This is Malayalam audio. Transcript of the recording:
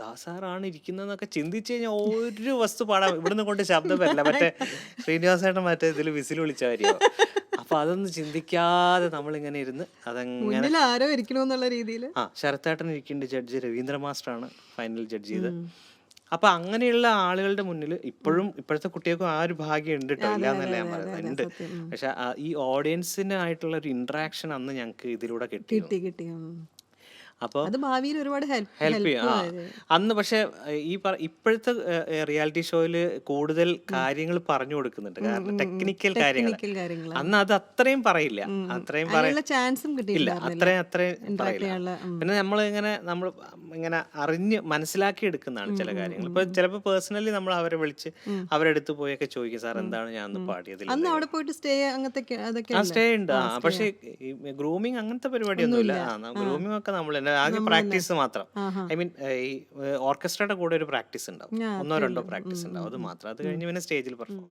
ദാസാറാണ് ഇരിക്കുന്നതെന്നൊക്കെ ചിന്തിച്ചു കഴിഞ്ഞാൽ ഒരു വസ്തു പാടാം, ഇവിടുന്ന് കൊണ്ട് ശബ്ദം വരില്ല. മറ്റേ ശ്രീനിവാസേട്ടൻ മറ്റേ ഇതിൽ വിസിൽ വിളിച്ച കാര്യമോ. അപ്പൊ അതൊന്നും ചിന്തിക്കാതെ നമ്മളിങ്ങനെ ഇരുന്ന് അതങ്ങനെ മുന്നിൽ ആരോ ഇരിക്കണമെന്നുള്ള രീതിയിൽ. ശരത്തേട്ടൻ ഇരിക്കുന്നുണ്ട്, ജഡ്ജി രവീന്ദ്ര മാസ്റ്ററാണ് ഫൈനൽ ജഡ്ജ് ചെയ്ത്. അപ്പൊ അങ്ങനെയുള്ള ആളുകളുടെ മുന്നിൽ ഇപ്പോഴത്തെ കുട്ടികൾക്കും ആ ഒരു ഭാഗ്യം ഉണ്ട് കേട്ടോ, ഇല്ലാന്നല്ല ഞാൻ പറയുന്നത്, ഉണ്ട്. പക്ഷെ ഈ ഓഡിയൻസിനായിട്ടുള്ള ഒരു ഇന്ററാക്ഷൻ അന്ന് ഞങ്ങൾക്ക് ഇതിലൂടെ കിട്ടി. കിട്ടി. അപ്പോൾ അത് ഭാവിയിൽ ഒരുപാട് ഹെൽപ്പ് ഹെൽപ്പ് ചെയ്യും. അന്ന് പക്ഷെ ഇപ്പോഴത്തെ റിയാലിറ്റി ഷോയിൽ കൂടുതൽ കാര്യങ്ങൾ പറഞ്ഞു കൊടുക്കുന്നുണ്ട്, കാരണം ടെക്നിക്കൽ കാര്യങ്ങൾ. കാര്യങ്ങൾ അന്ന് അത് അത്രയും പറയില്ല, അത്രയും അതിനുള്ള ചാൻസും ഇല്ല, കിട്ടിയിട്ടില്ല. അത്രയും പറയില്ല. പിന്നെ നമ്മൾ ഇങ്ങനെ അറിഞ്ഞ് മനസ്സിലാക്കി എടുക്കുന്നതാണ് ചില കാര്യങ്ങൾ. ഇപ്പൊ ചിലപ്പോൾ പേഴ്സണലി നമ്മൾ അവരെ വിളിച്ച് അവരെടുത്ത് പോയൊക്കെ ചോദിക്കും, സാർ എന്താണ് ഞാൻ അന്ന് പാടിയതിൽ. അന്ന് അവിടെ പോയിട്ട് സ്റ്റേ അങ്ങനത്തെ അതൊക്കെ സ്റ്റേ ഉണ്ട്. പക്ഷെ ഗ്രൂമിങ് അങ്ങനത്തെ പരിപാടിയൊന്നുമില്ല. ഗ്രൂമിംഗ് ഒക്കെ നമ്മൾ തന്നെ ആദ്യം പ്രാക്ടീസ് മാത്രം. ഐ മീൻ ഈ ഓർക്കസ്ട്രയുടെ കൂടെ ഒരു പ്രാക്ടീസ് ഉണ്ടാവും, 1-2 പ്രാക്ടീസ് ഉണ്ടാവും, അത് മാത്രം. അത് കഴിഞ്ഞ് പിന്നെ സ്റ്റേജിൽ പെർഫോം.